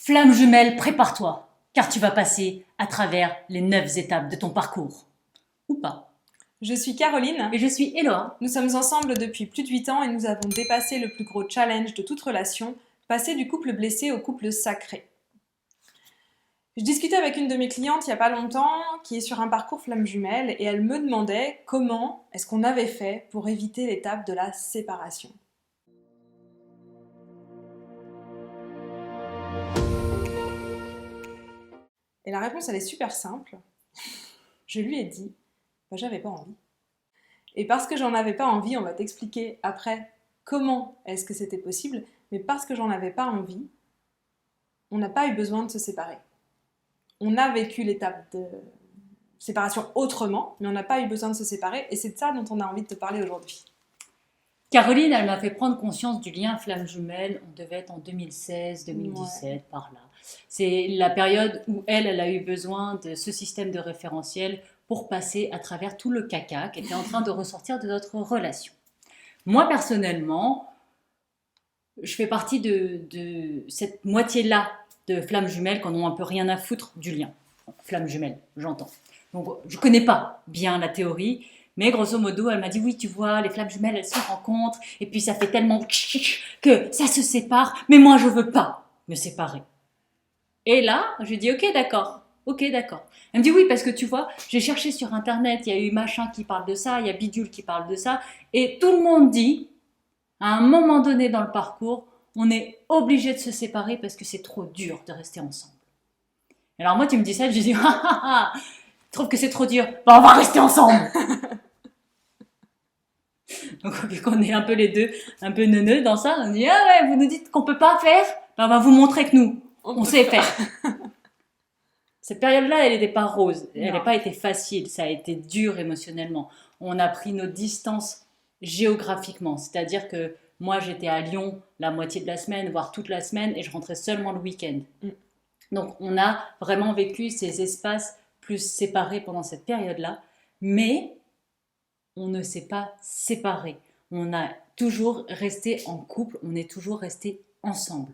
Flamme jumelle, prépare-toi, car tu vas passer à travers les 9 étapes de ton parcours. Ou pas. Je suis Caroline. Et je suis Eloa. Nous sommes ensemble depuis plus de 8 ans et nous avons dépassé le plus gros challenge de toute relation, passer du couple blessé au couple sacré. Je discutais avec une de mes clientes il n'y a pas longtemps qui est sur un parcours flamme jumelle et elle me demandait comment est-ce qu'on avait fait pour éviter l'étape de la séparation. Et la réponse elle est super simple. Je lui ai dit, j'avais pas envie. Et parce que j'en avais pas envie, on va t'expliquer après comment est-ce que c'était possible, mais parce que j'en avais pas envie, on n'a pas eu besoin de se séparer. On a vécu l'étape de séparation autrement, mais on n'a pas eu besoin de se séparer, et c'est de ça dont on a envie de te parler aujourd'hui. Caroline, elle m'a fait prendre conscience du lien flamme jumelle. On devait être en 2016, 2017, ouais. Par là. C'est la période où elle a eu besoin de ce système de référentiel pour passer à travers tout le caca qui était en train de ressortir de notre relation. Moi, personnellement, je fais partie de cette moitié-là de flamme jumelle quand on n'a un peu rien à foutre du lien. Flamme jumelle, j'entends. Donc, je connais pas bien la théorie, mais grosso modo, elle m'a dit, oui, tu vois, les flammes jumelles, elles se rencontrent, et puis ça fait tellement que ça se sépare, mais moi, je veux pas me séparer. Et là, je lui dis, ok, d'accord. Elle me dit, oui, parce que tu vois, j'ai cherché sur Internet, il y a eu machin qui parle de ça, il y a bidule qui parle de ça, et tout le monde dit, à un moment donné dans le parcours, on est obligé de se séparer parce que c'est trop dur de rester ensemble. Alors moi, tu me dis ça, je dis, tu trouves que c'est trop dur, on va rester ensemble. Donc vu qu'on est un peu les deux, un peu neuneux dans ça, on dit, ah ouais, vous nous dites qu'on peut pas faire, on va vous montrer que nous, on sait faire. Cette période-là, elle n'était pas rose, elle n'a pas été facile, ça a été dur émotionnellement. On a pris nos distances géographiquement, c'est-à-dire que moi j'étais à Lyon la moitié de la semaine, voire toute la semaine, et je rentrais seulement le week-end. Donc on a vraiment vécu ces espaces plus séparés pendant cette période-là, mais on ne s'est pas séparés. On a toujours resté en couple, on est toujours resté ensemble.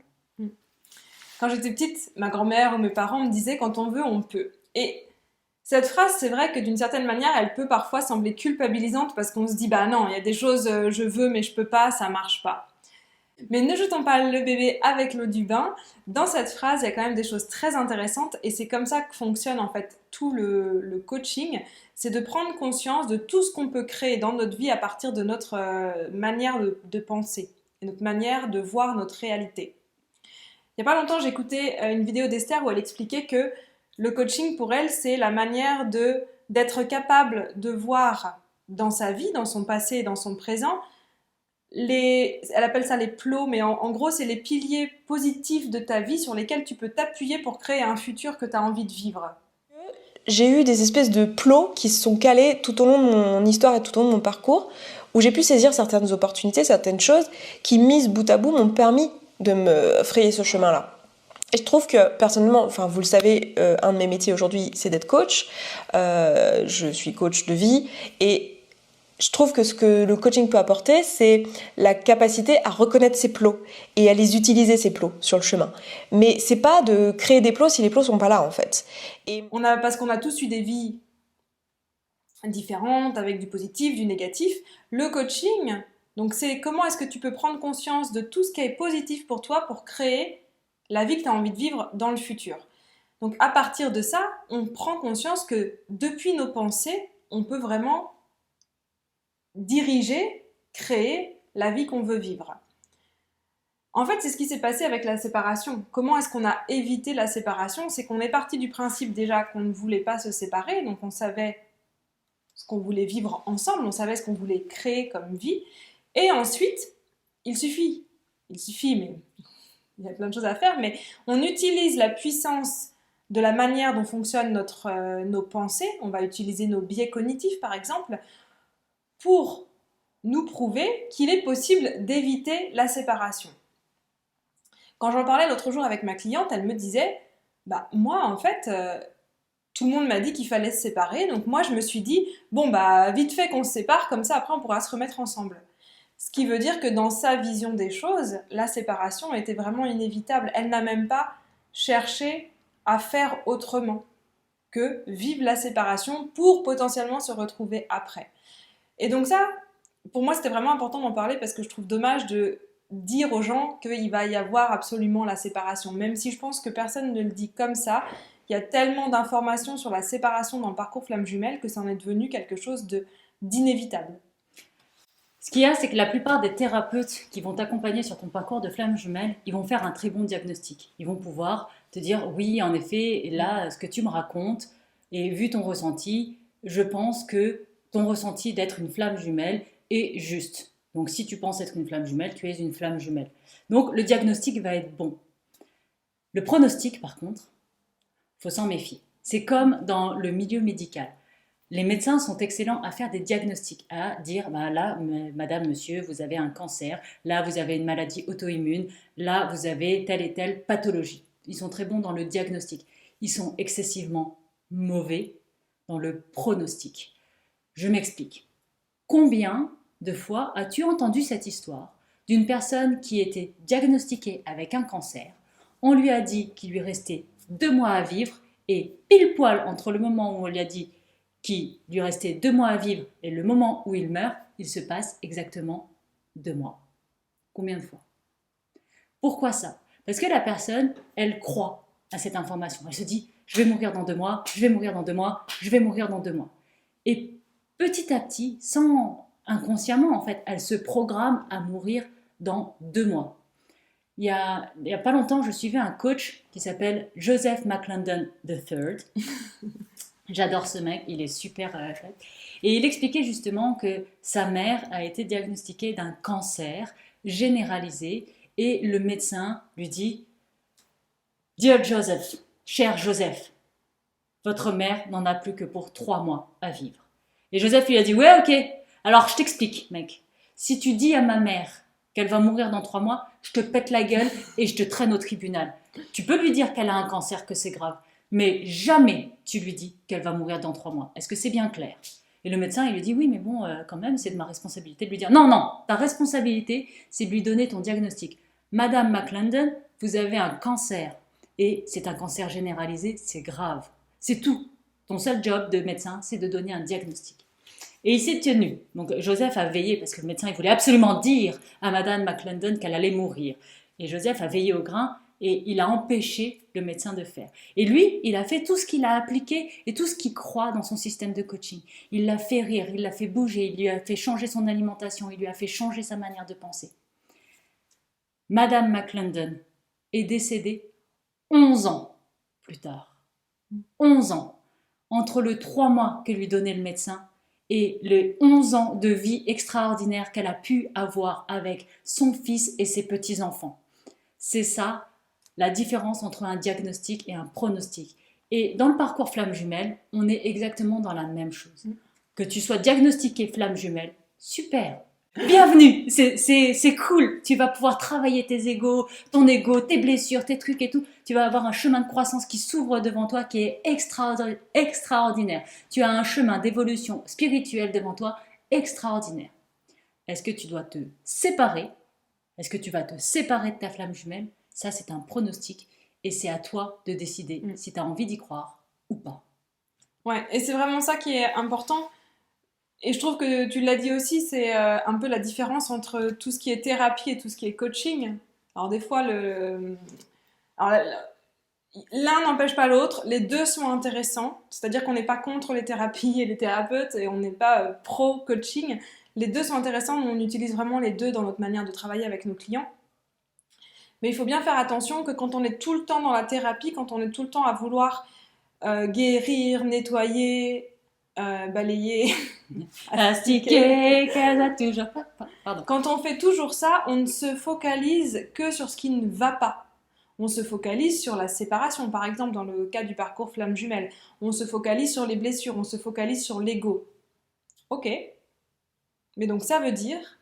Quand j'étais petite, ma grand-mère ou mes parents me disaient « quand on veut, on peut ». Et cette phrase, c'est vrai que d'une certaine manière, elle peut parfois sembler culpabilisante parce qu'on se dit « bah non, il y a des choses, je veux mais je peux pas, ça marche pas ». Mais ne jetons pas le bébé avec l'eau du bain. Dans cette phrase, il y a quand même des choses très intéressantes et c'est comme ça que fonctionne en fait tout le coaching. C'est de prendre conscience de tout ce qu'on peut créer dans notre vie à partir de notre manière de penser et notre manière de voir notre réalité. Il n'y a pas longtemps, j'écoutais une vidéo d'Esther où elle expliquait que le coaching pour elle, c'est la manière d'être capable de voir dans sa vie, dans son passé et dans son présent, elle appelle ça les plots, mais en gros, c'est les piliers positifs de ta vie sur lesquels tu peux t'appuyer pour créer un futur que tu as envie de vivre. J'ai eu des espèces de plots qui se sont calés tout au long de mon histoire et tout au long de mon parcours, où j'ai pu saisir certaines opportunités, certaines choses qui, mises bout à bout, m'ont permis de me frayer ce chemin-là. Et je trouve que, personnellement, enfin vous le savez, un de mes métiers aujourd'hui, c'est d'être coach. Je suis coach de vie et je trouve que ce que le coaching peut apporter, c'est la capacité à reconnaître ses plots et à les utiliser, ces plots, sur le chemin. Mais c'est pas de créer des plots si les plots sont pas là, en fait. Parce qu'on a tous eu des vies différentes, avec du positif, du négatif. Le coaching, donc c'est comment est-ce que tu peux prendre conscience de tout ce qui est positif pour toi pour créer la vie que tu as envie de vivre dans le futur. Donc à partir de ça, on prend conscience que depuis nos pensées, on peut vraiment diriger, créer la vie qu'on veut vivre. En fait, c'est ce qui s'est passé avec la séparation. Comment est-ce qu'on a évité la séparation? C'est qu'on est parti du principe déjà qu'on ne voulait pas se séparer, donc on savait ce qu'on voulait vivre ensemble, on savait ce qu'on voulait créer comme vie, et ensuite, il suffit, mais il y a plein de choses à faire, mais on utilise la puissance de la manière dont fonctionnent nos pensées, on va utiliser nos biais cognitifs par exemple, pour nous prouver qu'il est possible d'éviter la séparation. Quand j'en parlais l'autre jour avec ma cliente, elle me disait « bah moi en fait, tout le monde m'a dit qu'il fallait se séparer, donc moi je me suis dit « bon bah vite fait qu'on se sépare, comme ça après on pourra se remettre ensemble ». Ce qui veut dire que dans sa vision des choses, la séparation était vraiment inévitable. Elle n'a même pas chercher à faire autrement que vivre la séparation pour potentiellement se retrouver après. Et donc ça, pour moi, c'était vraiment important d'en parler parce que je trouve dommage de dire aux gens qu'il va y avoir absolument la séparation. Même si je pense que personne ne le dit comme ça, il y a tellement d'informations sur la séparation dans le parcours flamme jumelle que ça en est devenu quelque chose d'inévitable. Ce qu'il y a, c'est que la plupart des thérapeutes qui vont t'accompagner sur ton parcours de flamme jumelle, ils vont faire un très bon diagnostic. Ils vont pouvoir te dire, oui, en effet, là, ce que tu me racontes, et vu ton ressenti, je pense que ton ressenti d'être une flamme jumelle est juste. Donc, si tu penses être une flamme jumelle, tu es une flamme jumelle. Donc, le diagnostic va être bon. Le pronostic, par contre, il faut s'en méfier. C'est comme dans le milieu médical. Les médecins sont excellents à faire des diagnostics, à dire bah là, madame, monsieur, vous avez un cancer, là, vous avez une maladie auto-immune, là, vous avez telle et telle pathologie. Ils sont très bons dans le diagnostic. Ils sont excessivement mauvais dans le pronostic. Je m'explique. Combien de fois as-tu entendu cette histoire d'une personne qui était diagnostiquée avec un cancer? On lui a dit qu'il lui restait 2 mois à vivre et pile poil entre le moment où on lui a dit qu'il lui restait 2 mois à vivre et le moment où il meurt, il se passe exactement 2 mois. Combien de fois? Pourquoi ça? Parce que la personne, elle croit à cette information. Elle se dit, je vais mourir dans 2 mois, je vais mourir dans 2 mois, je vais mourir dans 2 mois. Et petit à petit, inconsciemment en fait, elle se programme à mourir dans 2 mois. Il y a pas longtemps, je suivais un coach qui s'appelle Joseph McClendon III. J'adore ce mec, il est super chouette. Et il expliquait justement que sa mère a été diagnostiquée d'un cancer généralisé et le médecin lui dit « Dear Joseph, cher Joseph, votre mère n'en a plus que pour 3 mois à vivre. » Et Joseph lui a dit « Ouais, ok, alors je t'explique, mec. Si tu dis à ma mère qu'elle va mourir dans 3 mois, je te pète la gueule et je te traîne au tribunal. Tu peux lui dire qu'elle a un cancer, que c'est grave. Mais jamais tu lui dis qu'elle va mourir dans 3 mois. Est-ce que c'est bien clair? Et le médecin, il lui dit, oui, mais bon, quand même, c'est de ma responsabilité de lui dire, non, non, ta responsabilité, c'est de lui donner ton diagnostic. Madame McClendon, vous avez un cancer. Et c'est un cancer généralisé, c'est grave. C'est tout. Ton seul job de médecin, c'est de donner un diagnostic. Et il s'est tenu. Donc Joseph a veillé, parce que le médecin, il voulait absolument dire à Madame McClendon qu'elle allait mourir. Et Joseph a veillé au grain, et il a empêché le médecin de faire. Et lui, il a fait tout ce qu'il a appliqué et tout ce qu'il croit dans son système de coaching. Il l'a fait rire, il l'a fait bouger, il lui a fait changer son alimentation, il lui a fait changer sa manière de penser. Madame McClendon est décédée 11 ans plus tard. 11 ans. Entre le 3 mois que lui donnait le médecin et les 11 ans de vie extraordinaire qu'elle a pu avoir avec son fils et ses petits-enfants. C'est ça, la différence entre un diagnostic et un pronostic. Et dans le parcours flamme jumelle, on est exactement dans la même chose. Que tu sois diagnostiqué flamme jumelle, super, bienvenue, c'est cool. Tu vas pouvoir travailler tes égos, ton ego, tes blessures, tes trucs et tout. Tu vas avoir un chemin de croissance qui s'ouvre devant toi qui est extraordinaire. Tu as un chemin d'évolution spirituelle devant toi extraordinaire. Est-ce que tu dois te séparer? Est-ce que tu vas te séparer de ta flamme jumelle? Ça, c'est un pronostic et c'est à toi de décider si tu as envie d'y croire ou pas. Ouais, et c'est vraiment ça qui est important. Et je trouve que tu l'as dit aussi, c'est un peu la différence entre tout ce qui est thérapie et tout ce qui est coaching. Alors des fois, l'un n'empêche pas l'autre, les deux sont intéressants. C'est-à-dire qu'on n'est pas contre les thérapies et les thérapeutes et on n'est pas pro-coaching. Les deux sont intéressants, on utilise vraiment les deux dans notre manière de travailler avec nos clients. Mais il faut bien faire attention que quand on est tout le temps dans la thérapie, quand on est tout le temps à vouloir guérir, nettoyer, balayer, astiquer, toujours. Pardon. Quand on fait toujours ça, on ne se focalise que sur ce qui ne va pas. On se focalise sur la séparation, par exemple dans le cas du parcours flamme jumelle. On se focalise sur les blessures, on se focalise sur l'ego. Ok. Mais donc ça veut dire,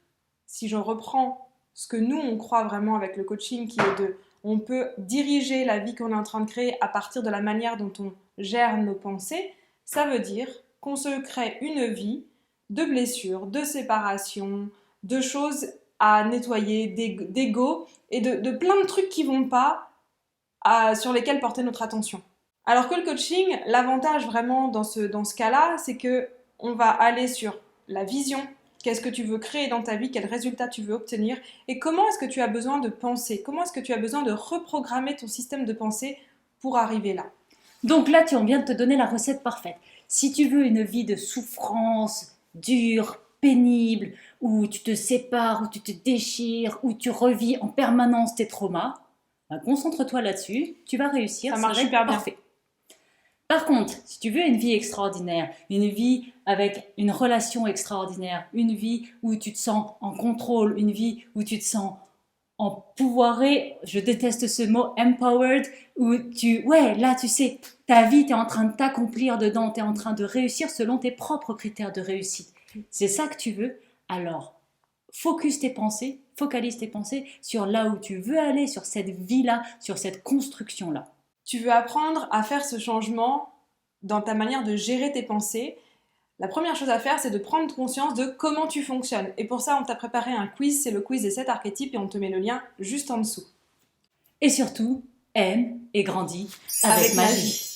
si je reprends ce que nous on croit vraiment avec le coaching, qui est on peut diriger la vie qu'on est en train de créer à partir de la manière dont on gère nos pensées, ça veut dire qu'on se crée une vie de blessures, de séparation, de choses à nettoyer, d'ego et de plein de trucs qui vont pas sur lesquels porter notre attention. Alors que le coaching, l'avantage vraiment dans ce cas-là, c'est que on va aller sur la vision, qu'est-ce que tu veux créer dans ta vie, quel résultat tu veux obtenir, et comment est-ce que tu as besoin de penser, comment est-ce que tu as besoin de reprogrammer ton système de pensée pour arriver là. Donc là, on vient de te donner la recette parfaite. Si tu veux une vie de souffrance, dure, pénible, où tu te sépares, où tu te déchires, où tu revis en permanence tes traumas, ben concentre-toi là-dessus, tu vas réussir, Ça marche va être super bien. parfait. Par contre, si tu veux une vie extraordinaire, une vie avec une relation extraordinaire, une vie où tu te sens en contrôle, une vie où tu te sens empouvoiré, je déteste ce mot, empowered, où là tu sais, ta vie, tu es en train de t'accomplir dedans, tu es en train de réussir selon tes propres critères de réussite. C'est ça que tu veux, alors focalise tes pensées sur là où tu veux aller, sur cette vie-là, sur cette construction-là. Tu veux apprendre à faire ce changement dans ta manière de gérer tes pensées. La première chose à faire, c'est de prendre conscience de comment tu fonctionnes. Et pour ça, on t'a préparé un quiz, c'est le quiz des 7 archétypes et on te met le lien juste en dessous. Et surtout, aime et grandis avec magie.